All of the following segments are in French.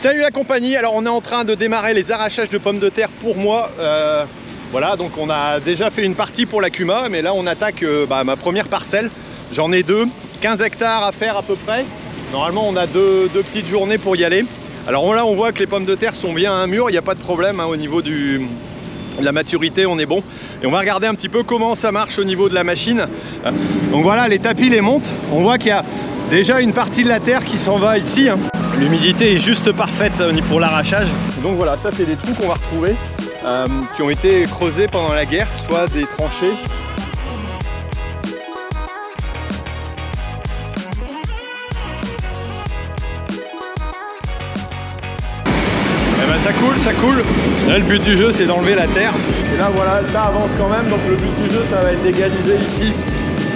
Salut la compagnie, alors on est en train de démarrer les arrachages de pommes de terre pour moi. Voilà, donc on a déjà fait une partie pour la Cuma, mais là on attaque ma première parcelle. J'en ai 15 hectares à faire à peu près. Normalement on a deux petites journées pour y aller. Alors là on voit que les pommes de terre sont bien mûres, il n'y a pas de problème hein, au niveau de la maturité, on est bon. Et on va regarder un petit peu comment ça marche au niveau de la machine. Donc voilà, les tapis les montent. On voit qu'il y a déjà une partie de la terre qui s'en va ici. Hein. L'humidité est juste parfaite pour l'arrachage. Donc voilà, ça c'est des trous qu'on va retrouver qui ont été creusés pendant la guerre, soit des tranchées. Et ben ça coule. Là le but du jeu c'est d'enlever la terre. Et là voilà, ça avance quand même, donc le but du jeu ça va être d'égaliser ici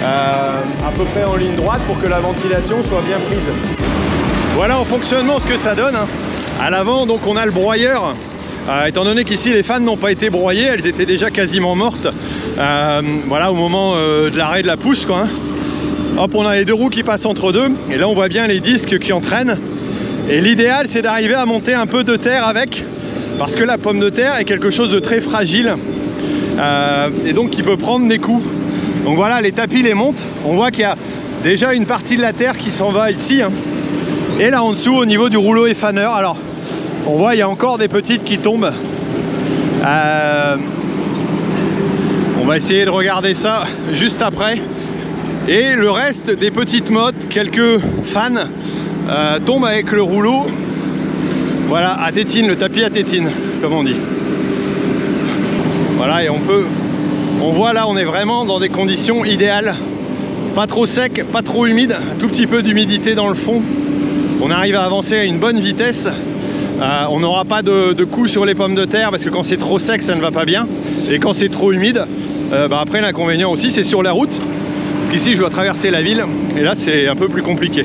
à peu près en ligne droite pour que la ventilation soit bien prise. Voilà en fonctionnement ce que ça donne. À l'avant donc on a le broyeur. Étant donné qu'ici les fans n'ont pas été broyées, elles étaient déjà quasiment mortes. Voilà au moment de l'arrêt de la pousse quoi. Hop, on a les deux roues qui passent entre deux. Et là on voit bien les disques qui entraînent. Et l'idéal c'est d'arriver à monter un peu de terre avec. Parce que la pomme de terre est quelque chose de très fragile. Et donc qui peut prendre des coups. Donc voilà, les tapis les montent. On voit qu'il y a déjà une partie de la terre qui s'en va ici. Hein. Et là en dessous au niveau du rouleau effaneur, alors on voit il y a encore des petites qui tombent. On va essayer de regarder ça juste après. Et le reste des petites mottes, quelques fans, tombent avec le rouleau. Voilà, à tétine, le tapis à tétine, comme on dit. Voilà, et on voit là, on est vraiment dans des conditions idéales. Pas trop sec, pas trop humide, un tout petit peu d'humidité dans le fond. On arrive à avancer à une bonne vitesse. On n'aura pas de coup sur les pommes de terre parce que quand c'est trop sec ça ne va pas bien. Et quand c'est trop humide, après l'inconvénient aussi c'est sur la route. Parce qu'ici je dois traverser la ville et là c'est un peu plus compliqué.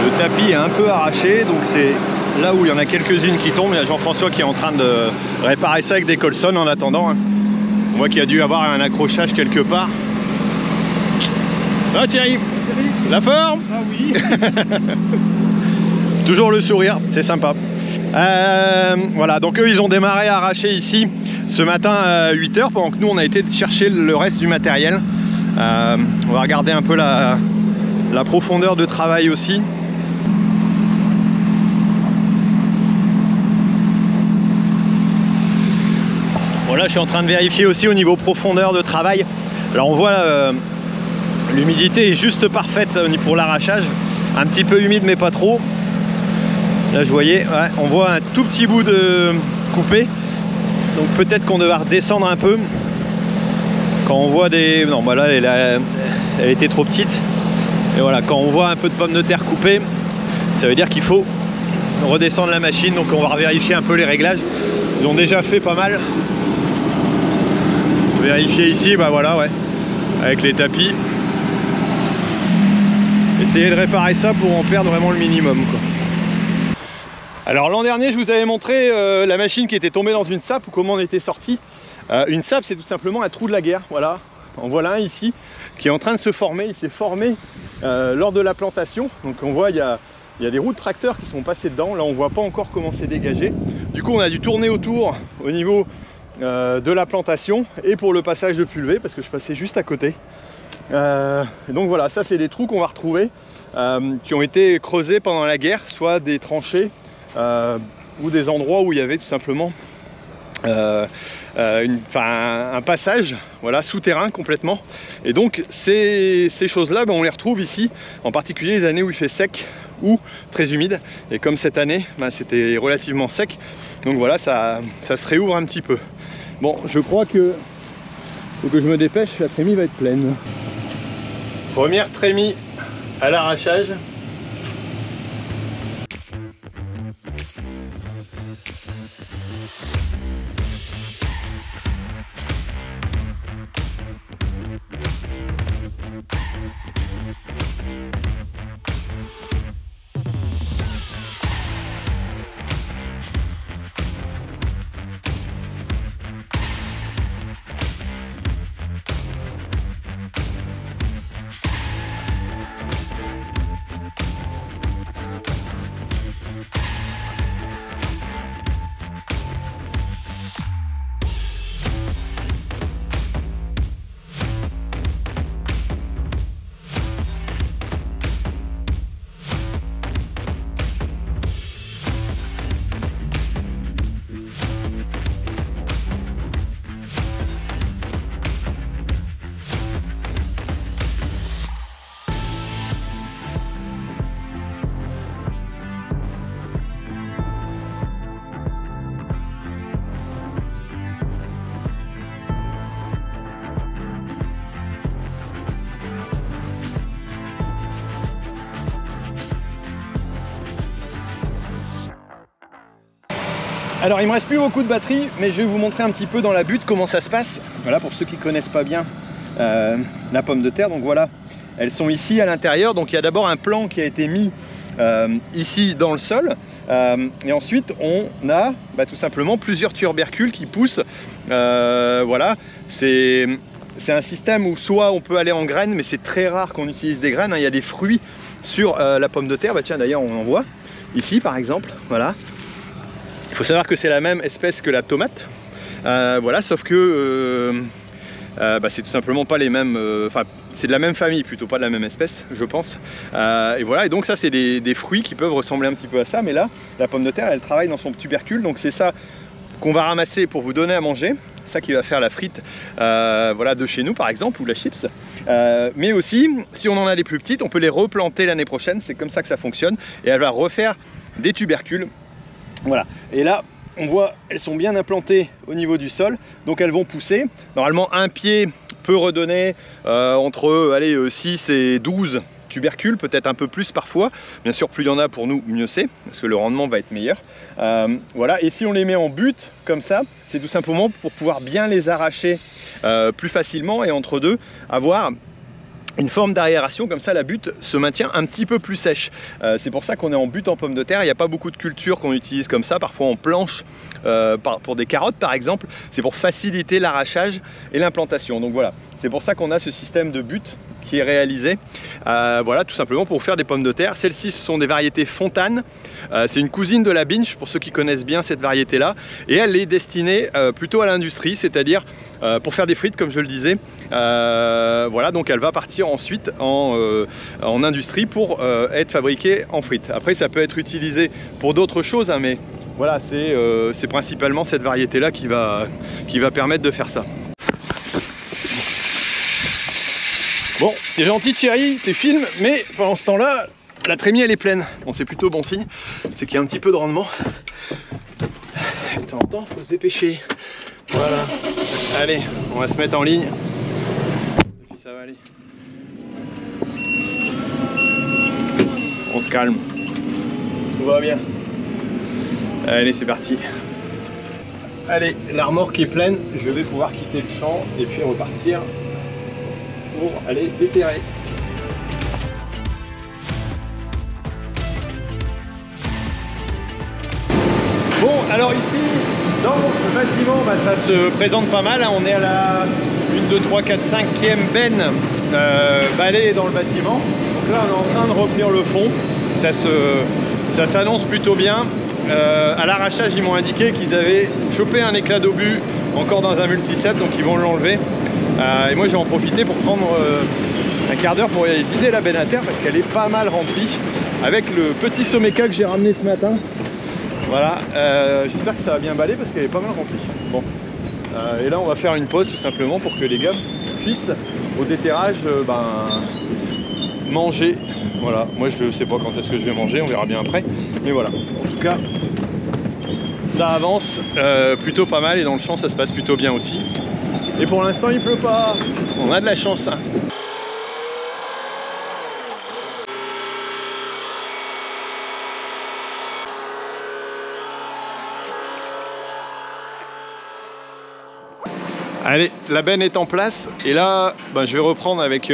Le tapis est un peu arraché, donc c'est là où il y en a quelques-unes qui tombent. Il y a Jean-François qui est en train de réparer ça avec des colsons en attendant. Hein. On voit qu'il y a dû avoir un accrochage quelque part. Ah Thierry, la forme? Ah oui. Toujours le sourire, c'est sympa. Voilà, donc eux ils ont démarré à arracher ici ce matin à 8 h pendant que nous on a été chercher le reste du matériel. On va regarder un peu la profondeur de travail aussi. Bon là je suis en train de vérifier aussi au niveau profondeur de travail. Alors on voit l'humidité est juste parfaite pour l'arrachage. Un petit peu humide mais pas trop. Là je voyais, ouais, on voit un tout petit bout de coupé. Donc peut-être qu'on devra redescendre un peu. Quand on voit des... Non bah là elle était trop petite. Et voilà, quand on voit un peu de pommes de terre coupées, ça veut dire qu'il faut redescendre la machine. Donc on va vérifier un peu les réglages. Ils ont déjà fait pas mal. Vérifier ici, bah voilà ouais. Avec les tapis. Essayer de réparer ça pour en perdre vraiment le minimum quoi. Alors l'an dernier je vous avais montré la machine qui était tombée dans une sape ou comment on était sorti. Une sape c'est tout simplement un trou de la guerre, voilà. En voilà un ici qui est en train de se former, il s'est formé lors de la plantation. Donc on voit il y a des roues de tracteurs qui sont passées dedans, là on voit pas encore comment c'est dégagé. Du coup on a dû tourner autour au niveau de la plantation et pour le passage de pulvé parce que je passais juste à côté. Et donc voilà, ça c'est des trous qu'on va retrouver qui ont été creusés pendant la guerre, soit des tranchées ou des endroits où il y avait tout simplement un passage voilà, souterrain complètement. Et donc ces choses-là, on les retrouve ici, en particulier les années où il fait sec ou très humide. Et comme cette année, c'était relativement sec. Donc voilà, ça se réouvre un petit peu. Bon, je crois que faut que je me dépêche, la trémie va être pleine. Première trémie à l'arrachage. Alors il me reste plus beaucoup de batterie, mais je vais vous montrer un petit peu dans la butte comment ça se passe. Voilà, pour ceux qui connaissent pas bien la pomme de terre. Donc voilà, elles sont ici à l'intérieur. Donc il y a d'abord un plan qui a été mis ici dans le sol. Et ensuite on a tout simplement plusieurs tubercules qui poussent. Voilà, c'est un système où soit on peut aller en graines, mais c'est très rare qu'on utilise des graines. Il y a des fruits sur la pomme de terre. Tiens, d'ailleurs on en voit ici par exemple. Voilà. Il faut savoir que c'est la même espèce que la tomate, voilà, sauf que c'est tout simplement pas les mêmes, enfin c'est de la même famille plutôt, pas de la même espèce je pense, et voilà, et donc ça c'est des fruits qui peuvent ressembler un petit peu à ça, mais là la pomme de terre elle travaille dans son tubercule, donc c'est ça qu'on va ramasser pour vous donner à manger, ça qui va faire la frite voilà, de chez nous par exemple, ou la chips, mais aussi si on en a des plus petites on peut les replanter l'année prochaine, c'est comme ça que ça fonctionne, et elle va refaire des tubercules. Voilà, et là on voit elles sont bien implantées au niveau du sol, donc elles vont pousser. Normalement un pied peut redonner entre 6 et 12 tubercules, peut-être un peu plus parfois. Bien sûr plus il y en a pour nous mieux c'est, parce que le rendement va être meilleur. Voilà, et si on les met en butte comme ça, c'est tout simplement pour pouvoir bien les arracher plus facilement, et entre deux avoir une forme d'aération, comme ça la butte se maintient un petit peu plus sèche. C'est pour ça qu'on est en butte en pomme de terre. Il n'y a pas beaucoup de cultures qu'on utilise comme ça, parfois en planche pour des carottes par exemple. C'est pour faciliter l'arrachage et l'implantation. Donc voilà, c'est pour ça qu'on a ce système de butte qui est réalisé, voilà, tout simplement pour faire des pommes de terre. Celles-ci, ce sont des variétés Fontane. C'est une cousine de la Binge, pour ceux qui connaissent bien cette variété-là. Et elle est destinée plutôt à l'industrie, c'est-à-dire pour faire des frites, comme je le disais. Voilà, donc elle va partir ensuite en industrie pour être fabriquée en frites. Après, ça peut être utilisé pour d'autres choses, hein, mais voilà, c'est principalement cette variété-là qui va permettre de faire ça. Bon, t'es gentil Thierry, t'es film, mais pendant ce temps-là, la trémie elle est pleine. Bon, c'est plutôt bon signe, c'est qu'il y a un petit peu de rendement. De temps en temps, faut se dépêcher. Voilà. Allez, on va se mettre en ligne. Et puis ça va aller. On se calme. Tout va bien. Allez, c'est parti. Allez, la remorque est pleine, je vais pouvoir quitter le champ et puis repartir pour aller déterrer. Bon, alors ici, dans le bâtiment, ça se présente pas mal, hein. On est à la 1, 2, 3, 4, 5e benne balai dans le bâtiment. Donc là, on est en train de replir le fond. Ça s'annonce plutôt bien. À l'arrachage, ils m'ont indiqué qu'ils avaient chopé un éclat d'obus encore dans un multicep, donc ils vont l'enlever. Et moi, je vais en profiter pour prendre un quart d'heure pour aller vider la benne à terre parce qu'elle est pas mal remplie avec le petit Someca que j'ai ramené ce matin. Voilà, j'espère que ça va bien baller parce qu'elle est pas mal remplie. Bon, et là on va faire une pause tout simplement pour que les gars puissent au déterrage manger. Voilà, moi je sais pas quand est-ce que je vais manger, on verra bien après. Mais voilà, en tout cas ça avance plutôt pas mal et dans le champ ça se passe plutôt bien aussi. Et pour l'instant il pleut pas, on a de la chance, hein. Allez, la benne est en place et là je vais reprendre avec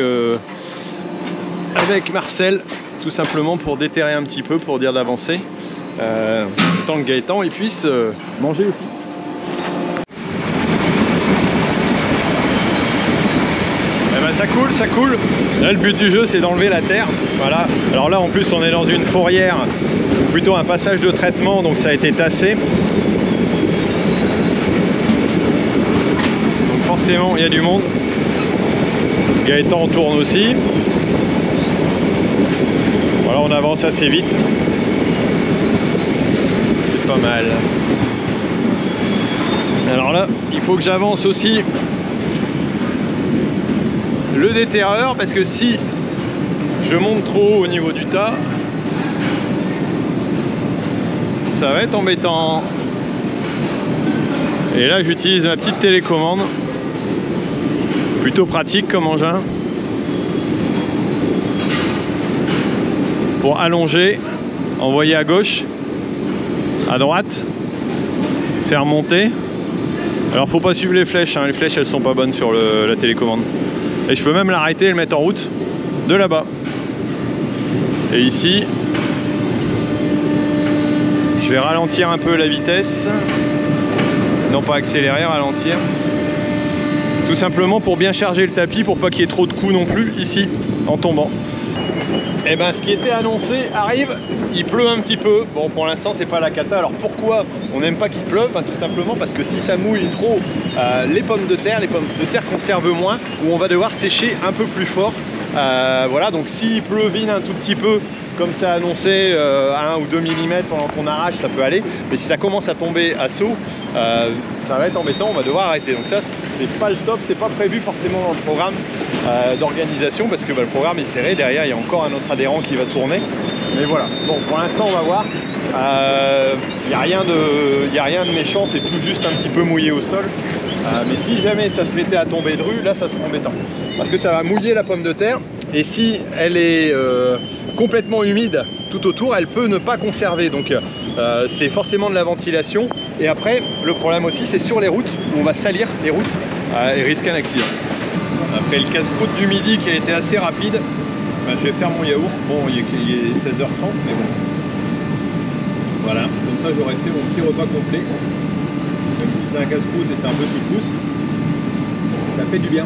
Marcel tout simplement pour déterrer un petit peu, pour dire d'avancer, tant que Gaëtan il puisse manger aussi. Ça coule. Là le but du jeu c'est d'enlever la terre. Voilà. Alors là en plus on est dans une fourrière, plutôt un passage de traitement, donc ça a été tassé. Donc forcément il y a du monde. Gaëtan tourne aussi. Voilà, on avance assez vite. C'est pas mal. Alors là il faut que j'avance aussi le déterreur, parce que si je monte trop haut au niveau du tas, ça va être embêtant. Et là j'utilise ma petite télécommande, plutôt pratique comme engin, pour allonger, envoyer à gauche, à droite, faire monter. Alors faut pas suivre les flèches, hein. Les flèches elles sont pas bonnes sur la télécommande. Et je peux même l'arrêter et le mettre en route de là-bas. Et ici, je vais ralentir un peu la vitesse. Non, pas accélérer, ralentir. Tout simplement pour bien charger le tapis, pour pas qu'il y ait trop de coups non plus ici en tombant. Et ben ce qui était annoncé arrive, il pleut un petit peu. Bon, pour l'instant c'est pas la cata. Alors pourquoi on n'aime pas qu'il pleuve? Ben, tout simplement parce que si ça mouille trop, les pommes de terre conservent moins, ou on va devoir sécher un peu plus fort. Voilà, donc s'il pleuvine un tout petit peu, comme ça annoncé, 1 ou 2 mm pendant qu'on arrache, ça peut aller. Mais si ça commence à tomber à saut, ça va être embêtant, on va devoir arrêter. Donc ça, c'est pas le top, c'est pas prévu forcément dans le programme d'organisation, parce que le programme est serré. Derrière, il y a encore un autre adhérent qui va tourner. Mais voilà, bon, pour l'instant, on va voir. Il n'y a rien de méchant, c'est tout juste un petit peu mouillé au sol. Mais si jamais ça se mettait à tomber de rue, là, ça serait embêtant. Parce que ça va mouiller la pomme de terre. Et si elle est complètement humide tout autour, elle peut ne pas conserver. Donc c'est forcément de la ventilation. Et après, le problème aussi, c'est sur les routes, où on va salir les routes et risquer un accident. Après le casse-croûte du midi qui a été assez rapide, ben, je vais faire mon yaourt. Bon, il est 16h30, mais bon. Voilà, comme ça j'aurais fait mon petit repas complet. Même si c'est un casse-croûte et c'est un peu sous le pouce, ça fait du bien.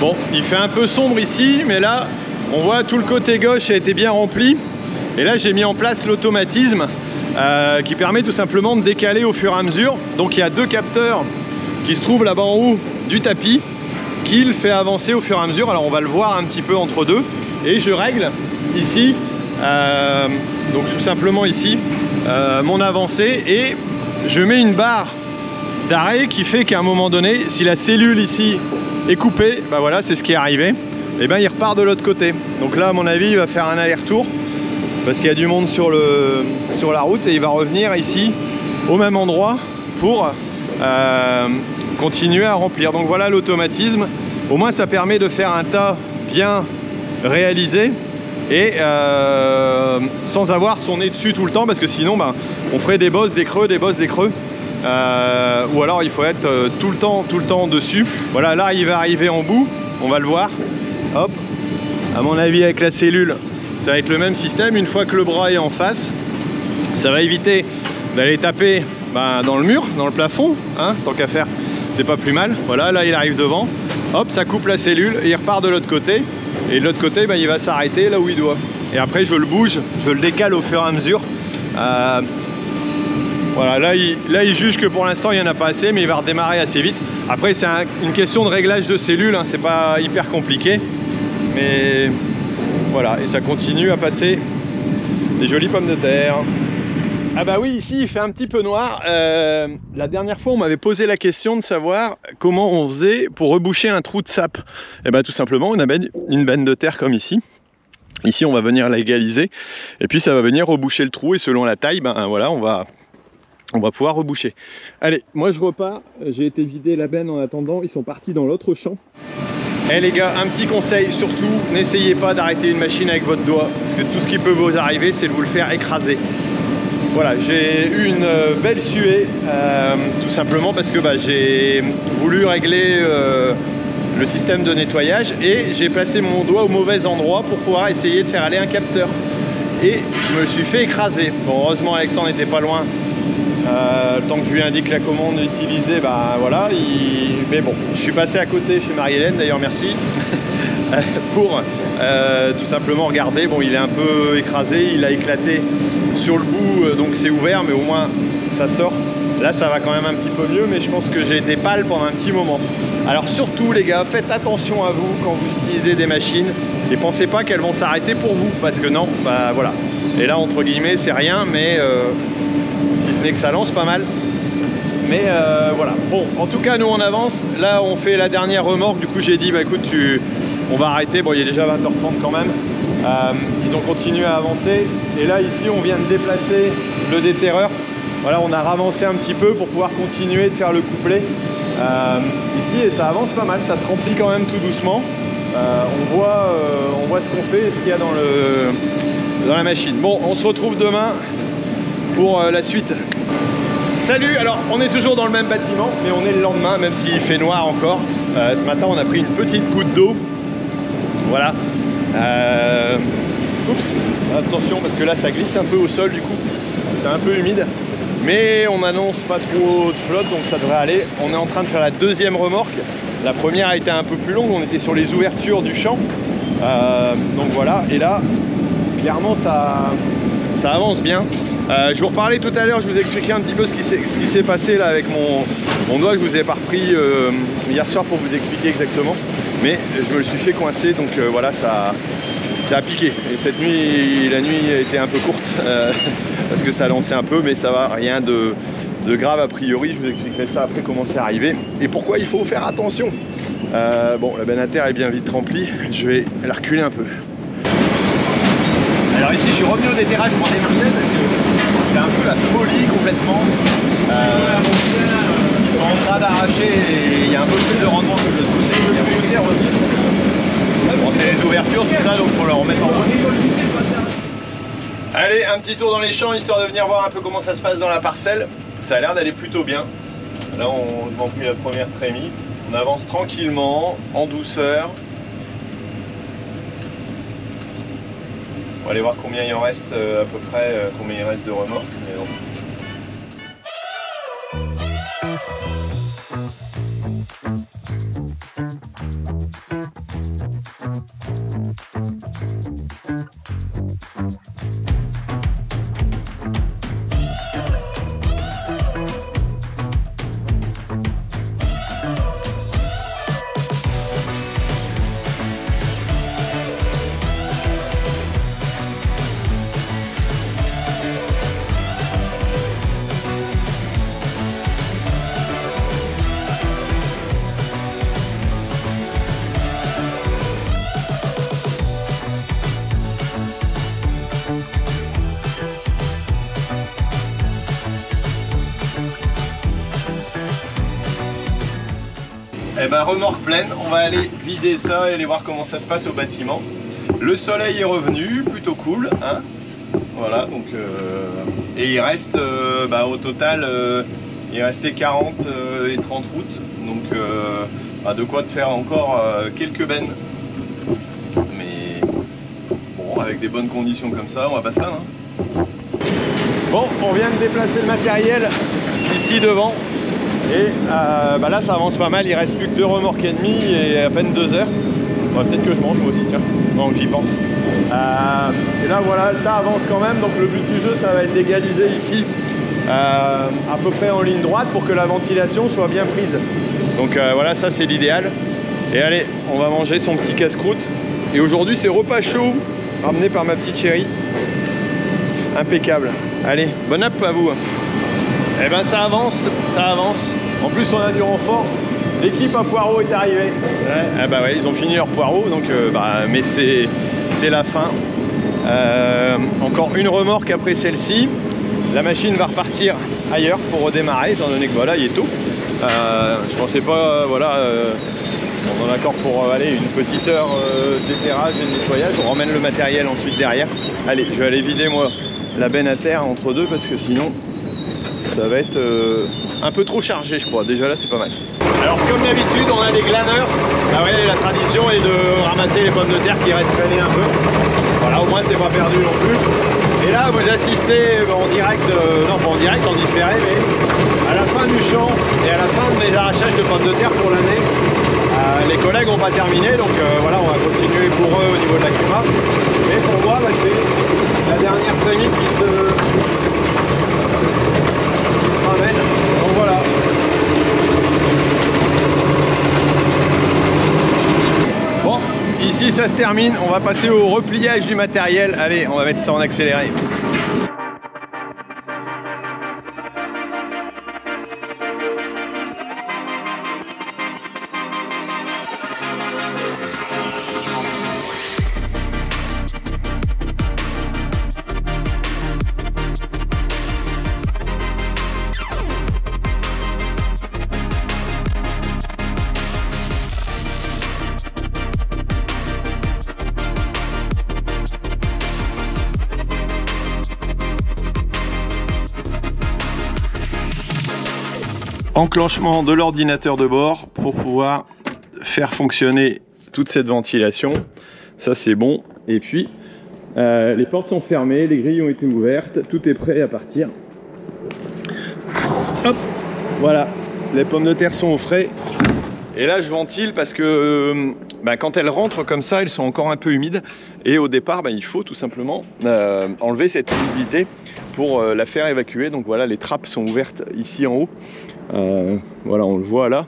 Bon, il fait un peu sombre ici, mais là, on voit tout le côté gauche a été bien rempli. Et là, j'ai mis en place l'automatisme qui permet tout simplement de décaler au fur et à mesure. Donc il y a 2 capteurs qui se trouvent là-bas en haut du tapis, qui le fait avancer au fur et à mesure. Alors on va le voir un petit peu entre deux. Et je règle ici, donc tout simplement ici, mon avancée, et je mets une barre d'arrêt qui fait qu'à un moment donné, si la cellule ici est coupée, bah voilà, c'est ce qui est arrivé, et ben il repart de l'autre côté. Donc là, à mon avis, il va faire un aller-retour parce qu'il y a du monde sur la route, et il va revenir ici au même endroit pour continuer à remplir. Donc voilà l'automatisme. Au moins ça permet de faire un tas bien réalisé et sans avoir son nez dessus tout le temps, parce que sinon bah, on ferait des bosses, des creux, des bosses, des creux. Ou alors il faut être tout le temps dessus. Voilà, là il va arriver en bout, on va le voir. Hop, à mon avis avec la cellule, ça va être le même système. Une fois que le bras est en face, ça va éviter d'aller taper dans le mur, dans le plafond, hein, tant qu'à faire, c'est pas plus mal. Voilà, là il arrive devant, hop, ça coupe la cellule et il repart de l'autre côté. Et de l'autre côté, il va s'arrêter là où il doit. Et après, je le bouge, je le décale au fur et à mesure. Voilà, là il juge que pour l'instant, il n'y en a pas assez, mais il va redémarrer assez vite. Après, c'est une question de réglage de cellules, hein, c'est pas hyper compliqué. Mais voilà, et ça continue à passer des jolies pommes de terre. Ah bah oui, ici il fait un petit peu noir. La dernière fois on m'avait posé la question de savoir comment on faisait pour reboucher un trou de sap. Et bah tout simplement on amène une benne de terre comme ici. Ici on va venir la égaliser et puis ça va venir reboucher le trou, et selon la taille, voilà, on va pouvoir reboucher. Allez, moi je repars, j'ai été vider la benne en attendant, ils sont partis dans l'autre champ. Eh les gars, un petit conseil, surtout n'essayez pas d'arrêter une machine avec votre doigt, parce que tout ce qui peut vous arriver c'est de vous le faire écraser. Voilà, j'ai eu une belle suée, tout simplement parce que j'ai voulu régler le système de nettoyage et j'ai placé mon doigt au mauvais endroit pour pouvoir essayer de faire aller un capteur. Et je me suis fait écraser. Bon, heureusement Alexandre n'était pas loin. Le temps que je lui indique la commande utilisée, voilà, mais bon, je suis passé à côté chez Marie-Hélène, d'ailleurs merci, pour tout simplement regarder. Bon, il est un peu écrasé, il a éclaté sur le bout, donc c'est ouvert, mais au moins ça sort. Là ça va quand même un petit peu mieux, mais je pense que j'ai été pâle pendant un petit moment. Alors surtout les gars, faites attention à vous quand vous utilisez des machines, et pensez pas qu'elles vont s'arrêter pour vous, parce que non, voilà. Et là entre guillemets c'est rien, mais si ce n'est que ça lance pas mal. Mais voilà, bon, en tout cas nous on avance. Là on fait la dernière remorque, du coup j'ai dit écoute, on va arrêter. Bon, il est déjà 20h30 quand même. Ils ont continué à avancer, et là ici on vient de déplacer le déterreur. Voilà, on a ravancé un petit peu pour pouvoir continuer de faire le couplet ici, et ça avance pas mal, ça se remplit quand même tout doucement. On voit ce qu'on fait et ce qu'il y a dans la machine. Bon, on se retrouve demain pour la suite Salut, alors on est toujours dans le même bâtiment, mais on est le lendemain, même s'il fait noir encore. Ce matin on a pris une petite goutte d'eau. Voilà. Oups, attention parce que là ça glisse un peu au sol du coup. C'est un peu humide. Mais on annonce pas trop de flotte, donc ça devrait aller. On est en train de faire la deuxième remorque. La première a été un peu plus longue, on était sur les ouvertures du champ. Donc voilà, et là, clairement ça avance bien. Je vous reparlais tout à l'heure, je vous expliquais un petit peu ce qui s'est passé là avec mon doigt. Je vous ai pas repris hier soir pour vous expliquer exactement. Mais je me le suis fait coincer, donc voilà, ça a piqué. Et cette nuit, la nuit a été un peu courte, parce que ça a lancé un peu, mais ça va, rien de grave a priori. Je vous expliquerai ça après comment c'est arrivé et pourquoi il faut faire attention. Bon, la benne à terre est bien vite remplie, je vais la reculer un peu. Alors ici je suis revenu au déterrage pour démarcher parce que c'est un peu la folie complètement. Ils sont en train d'arracher et il y a un peu plus de rendement que de l'autre côté. Il y a beaucoup de terre aussi. Bon, c'est les ouvertures, tout ça, donc faut leur remettre en route. Allez, un petit tour dans les champs histoire de venir voir un peu comment ça se passe dans la parcelle. Ça a l'air d'aller plutôt bien. Là on a pris la première trémie. On avance tranquillement, en douceur. On va aller voir combien il en reste à peu près, combien il reste de remorques. Mais bon. Eh ben, remorque pleine, on va aller vider ça et aller voir comment ça se passe au bâtiment. Le soleil est revenu, plutôt cool, hein. Voilà, donc et il reste au total il restait 40 et 30 routes, donc de quoi te faire encore quelques bennes. Mais bon, avec des bonnes conditions comme ça, on va pas se plaindre, hein. Bon, on vient de déplacer le matériel ici devant. Et là ça avance pas mal, il reste plus que 2 remorques et demie et à peine 2 heures. Peut-être que je mange moi aussi, tiens, non j'y pense. Et là voilà, le tas avance quand même, donc le but du jeu ça va être d'égaliser ici à peu près en ligne droite pour que la ventilation soit bien prise. Donc voilà, ça c'est l'idéal. Et allez, on va manger son petit casse-croûte. Et aujourd'hui c'est repas chaud, ramené par ma petite chérie. Impeccable. Allez, bon app à vous. Eh ben ça avance, ça avance. En plus on a du renfort. L'équipe à poireaux est arrivée. Ouais, ah bah ouais, ils ont fini leur poireaux, donc mais c'est la fin. Encore une remorque après celle-ci. La machine va repartir ailleurs pour redémarrer, étant donné que voilà, il est tôt. Je pensais pas, voilà, on en a encore pour aller une petite heure d'éterrage et de nettoyage. On ramène le matériel ensuite derrière. Allez, je vais aller vider moi la benne à terre entre deux parce que sinon ça va être un peu trop chargé, je crois. Déjà là c'est pas mal. Alors comme d'habitude on a des glaneurs. Ah ouais, la tradition est de ramasser les pommes de terre qui restent traînées un peu. Voilà, au moins c'est pas perdu non plus. Et là vous assistez en direct, non pas en direct, en différé, mais à la fin du champ et à la fin de mes arrachages de pommes de terre pour l'année. Les collègues n'ont pas terminé, donc voilà, on va continuer pour eux au niveau de la CUMA. Et pour moi, c'est la dernière trémie qui se ramène. Donc voilà. Bon, ici ça se termine. On va passer au repliage du matériel. Allez, on va mettre ça en accéléré. Enclenchement de l'ordinateur de bord pour pouvoir faire fonctionner toute cette ventilation. Ça c'est bon. Et puis les portes sont fermées, les grilles ont été ouvertes, tout est prêt à partir. Hop, voilà, les pommes de terre sont au frais. Et là je ventile parce que quand elles rentrent comme ça, elles sont encore un peu humides. Et au départ, il faut tout simplement enlever cette humidité pour la faire évacuer. Donc voilà, les trappes sont ouvertes ici en haut. Voilà, on le voit là.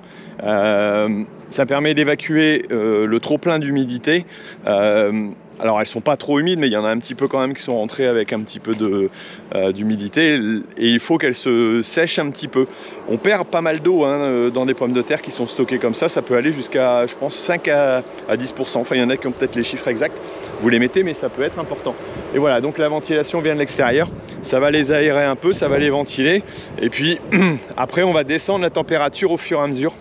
Ça permet d'évacuer le trop plein d'humidité. Alors elles sont pas trop humides, mais il y en a un petit peu quand même qui sont rentrées avec un petit peu d'humidité, et il faut qu'elles se sèchent un petit peu. On perd pas mal d'eau dans des pommes de terre qui sont stockées comme ça peut aller jusqu'à, je pense, 5 à 10%. Enfin, il y en a qui ont peut-être les chiffres exacts, vous les mettez, mais ça peut être important. Et voilà, donc la ventilation vient de l'extérieur, ça va les aérer un peu, ça va les ventiler, et puis après on va descendre la température au fur et à mesure.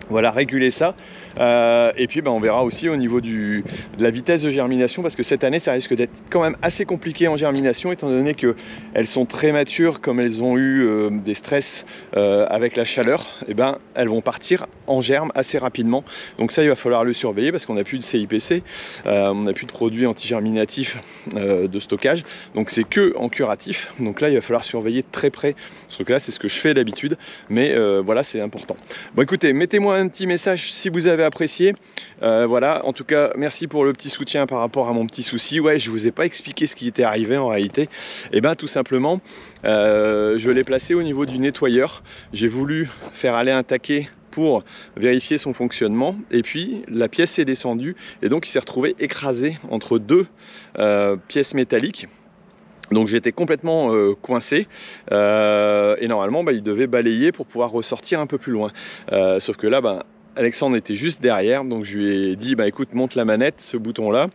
Voilà, réguler ça. Et puis on verra aussi au niveau de la vitesse de germination, parce que cette année ça risque d'être quand même assez compliqué en germination, étant donné qu'elles sont très matures, comme elles ont eu des stress avec la chaleur, et elles vont partir en germe assez rapidement. Donc ça, il va falloir le surveiller, parce qu'on n'a plus de CIPC, on n'a plus de produits anti-germinatifs de stockage, donc c'est que en curatif. Donc là il va falloir surveiller très près ce truc là. C'est ce que je fais d'habitude, mais voilà, c'est important. Bon, écoutez, mettez-moi un petit message si vous avez apprécié. Voilà, en tout cas merci pour le petit soutien par rapport à mon petit souci. Ouais, je vous ai pas expliqué ce qui était arrivé en réalité. Et tout simplement je l'ai placé au niveau du nettoyeur. J'ai voulu faire aller un taquet pour vérifier son fonctionnement, et puis la pièce est descendue et donc il s'est retrouvé écrasé entre deux pièces métalliques. Donc j'étais complètement coincé et normalement il devait balayer pour pouvoir ressortir un peu plus loin. Sauf que là Alexandre était juste derrière, donc je lui ai dit écoute, monte la manette, ce bouton là.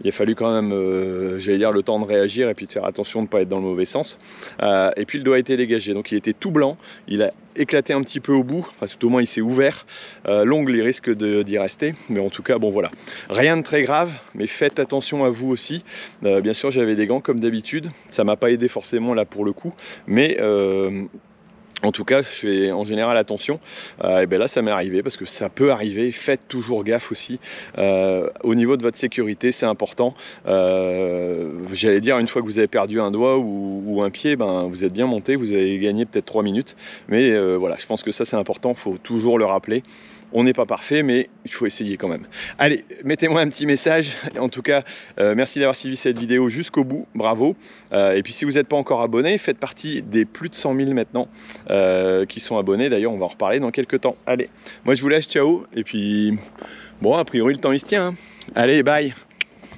Il a fallu quand même, j'allais dire, le temps de réagir et puis de faire attention de ne pas être dans le mauvais sens. Et puis le doigt a été dégagé, donc il était tout blanc, il a éclaté un petit peu au bout, enfin tout au moins il s'est ouvert. L'ongle il risque d'y rester, mais en tout cas bon voilà. Rien de très grave, mais faites attention à vous aussi. Bien sûr j'avais des gants comme d'habitude, ça m'a pas aidé forcément là pour le coup, mais en tout cas, je fais en général attention. Et là, ça m'est arrivé, parce que ça peut arriver. Faites toujours gaffe aussi. Au niveau de votre sécurité, c'est important. J'allais dire, une fois que vous avez perdu un doigt ou un pied, vous êtes bien monté, vous avez gagné peut-être 3 minutes. Mais voilà, je pense que ça, c'est important. Il faut toujours le rappeler. On n'est pas parfait, mais il faut essayer quand même. Allez, mettez-moi un petit message. En tout cas, merci d'avoir suivi cette vidéo jusqu'au bout. Bravo. Et puis, si vous n'êtes pas encore abonné, faites partie des plus de 100 000 maintenant qui sont abonnés. D'ailleurs, on va en reparler dans quelques temps. Allez, moi, je vous laisse. Ciao. Et puis, bon, a priori, le temps, il se tient. Allez, bye.